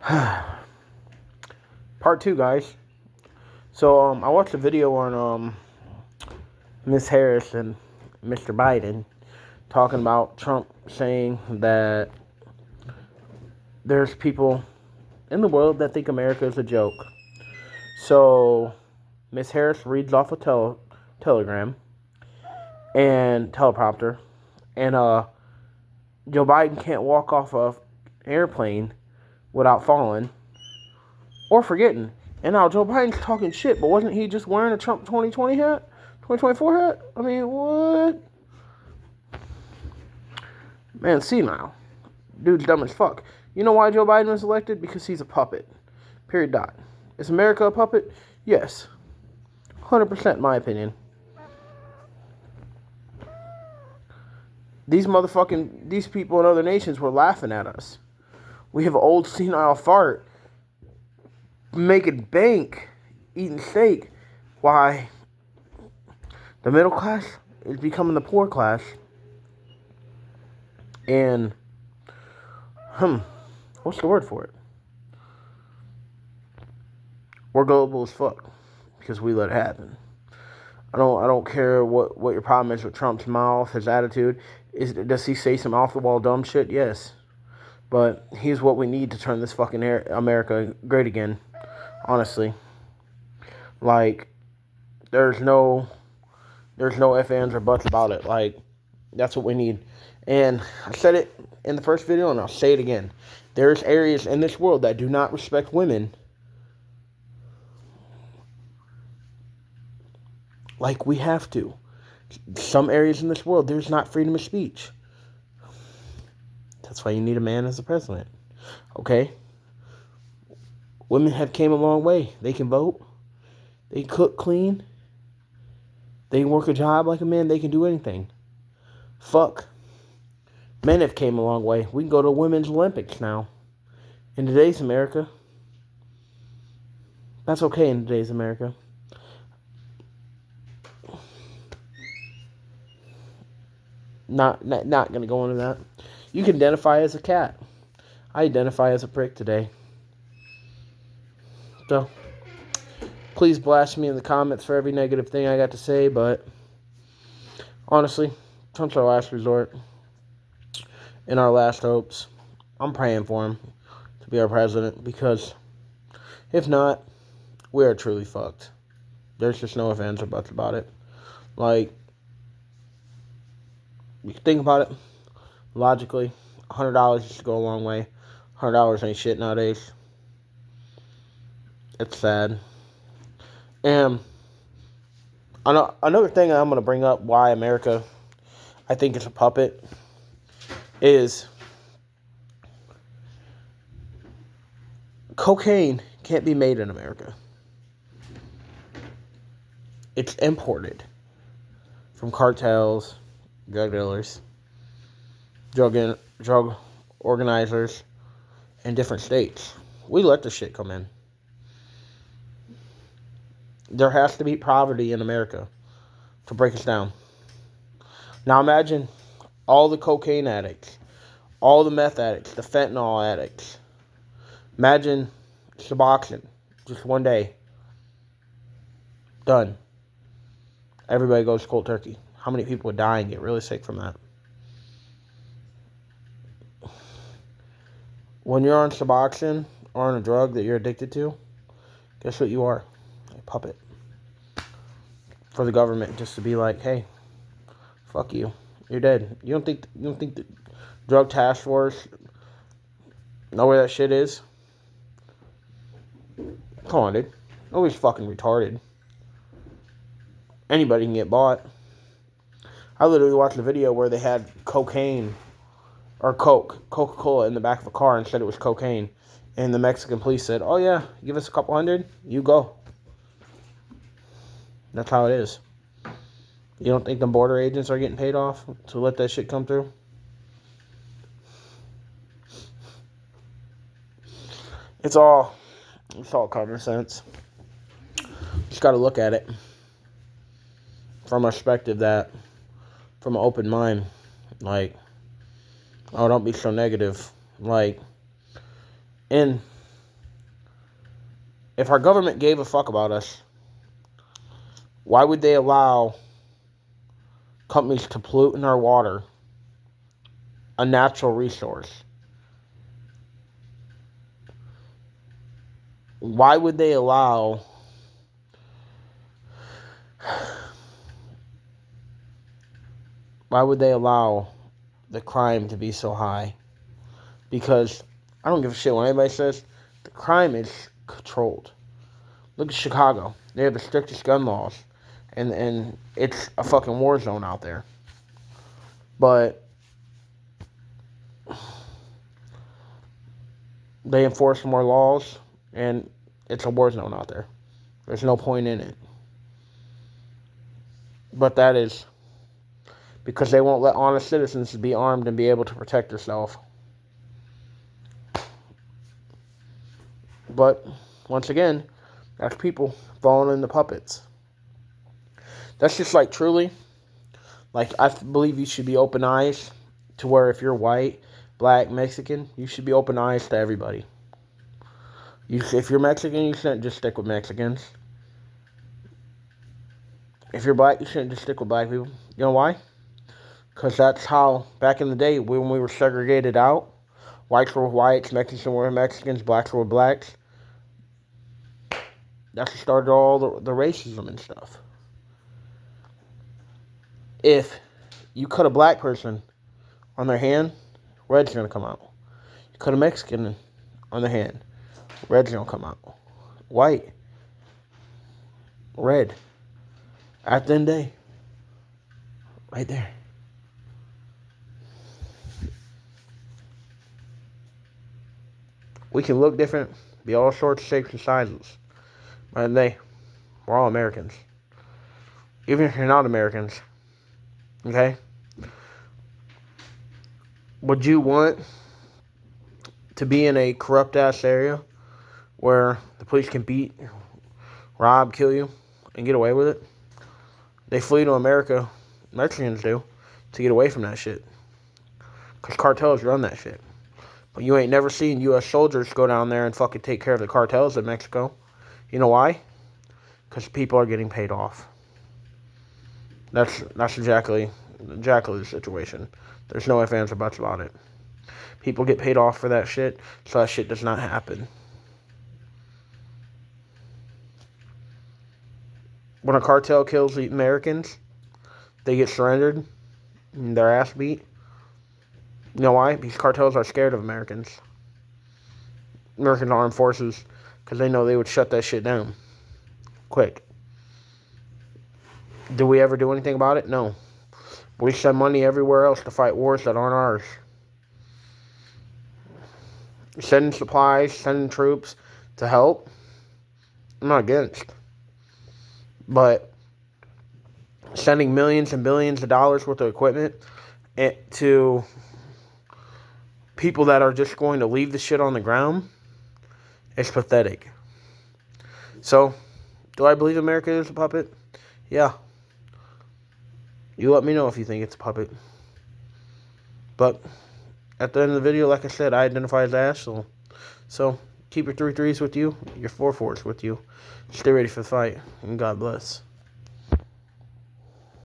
Part two, guys. So I watched a video on Miss Harris and Mr. Biden talking about Trump saying that there's people in the world that think America is a joke. So Miss Harris reads off a telegram and teleprompter, and Joe Biden can't walk off an airplane without falling or forgetting. And now Joe Biden's talking shit, but wasn't he just wearing a Trump 2020 hat? 2024 hat? I mean, what? Man, senile. Dude's dumb as fuck. You know why Joe Biden was elected? Because he's a puppet. Period. Dot. Is America a puppet? Yes. 100% in my opinion. These people in other nations were laughing at us. We have an old senile fart making bank, eating steak. Why? The middle class is becoming the poor class. And, what's the word for it? We're gullible as fuck because we let it happen. I don't care what your problem is with Trump's mouth, his attitude. Does he say some off the wall dumb shit? Yes. But he's what we need to turn this fucking America great again. Honestly. Like, there's no ifs, ands, or buts about it. Like, that's what we need. And I said it in the first video, and I'll say it again. There's areas in this world that do not respect women like we have to. Some areas in this world, there's not freedom of speech. That's why you need a man as the president. Okay? Women have came a long way. They can vote. They cook clean. They can work a job like a man. They can do anything. Fuck. Men have came a long way. We can go to Women's Olympics now. In today's America. That's okay in today's America. Not going to go into that. You can identify as a cat. I identify as a prick today. So, please blast me in the comments for every negative thing I got to say, but honestly, Trump's our last resort and our last hopes. I'm praying for him to be our president because if not, we are truly fucked. There's just no ifs, ands, or buts about it. Like, you think about it logically, $100 used to go a long way. $100 ain't shit nowadays. It's sad. And another thing I'm going to bring up why America, I think, is a puppet is cocaine can't be made in America. It's imported from cartels, drug dealers, drug organizers in different states. We let this shit come in. There has to be poverty in America to break us down. Now imagine all the cocaine addicts, all the meth addicts, the fentanyl addicts. Imagine Suboxone, just one day. Done. Everybody goes cold turkey. How many people would die and get really sick from that? When you're on Suboxone or on a drug that you're addicted to, guess what you are? A puppet. For the government just to be like, hey, fuck you. You're dead. You don't think the drug task force know where that shit is? Come on, dude. Nobody's fucking retarded. Anybody can get bought. I literally watched a video where they had cocaine or Coca-Cola in the back of a car and said it was cocaine. And the Mexican police said, oh yeah, give us a couple hundred, you go. That's how it is. You don't think the border agents are getting paid off to let that shit come through? It's all common sense. Just got to look at it from a perspective from an open mind. Like, oh, don't be so negative. Like, in If our government gave a fuck about us, why would they allow companies to pollute in our water, a natural resource? Why would they allow the crime to be so high? Because I don't give a shit what anybody says. The crime is controlled. Look at Chicago. They have the strictest gun laws. And it's a fucking war zone out there. But they enforce more laws, and it's a war zone out there. There's no point in it. But that is because they won't let honest citizens be armed and be able to protect themselves. But once again, that's people falling into puppets. That's just like truly, like I believe you should be open eyes to where if you're white, black, Mexican, you should be open eyes to everybody. If you're Mexican, you shouldn't just stick with Mexicans. If you're black, you shouldn't just stick with black people. You know why? Because that's how, back in the day, when we were segregated out, whites were whites, Mexicans were Mexicans, blacks were blacks. That's what started all the racism and stuff. If you cut a black person on their hand, red's going to come out. You cut a Mexican on their hand, red's going to come out. White, red. At the end of the day, right there. We can look different, be all sorts of shapes and sizes. By the day, we're all Americans. Even if you're not Americans, okay? Would you want to be in a corrupt-ass area where the police can beat, rob, kill you, and get away with it? They flee to America, Mexicans do, to get away from that shit. Because cartels run that shit. But you ain't never seen U.S. soldiers go down there and fucking take care of the cartels in Mexico. You know why? Because people are getting paid off. That's exactly the situation. There's no ifs, ands, or buts about it. People get paid off for that shit, so that shit does not happen. When a cartel kills the Americans, they get surrendered, and their ass beat. You know why? Because cartels are scared of Americans. American armed forces, because they know they would shut that shit down quick. Do we ever do anything about it? No. We send money everywhere else to fight wars that aren't ours. Sending supplies, sending troops to help, I'm not against. But sending millions and billions of dollars worth of equipment to people that are just going to leave the shit on the ground, it's pathetic. So, do I believe America is a puppet? Yeah. You let me know if you think it's a puppet. But at the end of the video, like I said, I identify as asshole. So keep your 3-3s with you, your 4-4s with you. Stay ready for the fight, and God bless.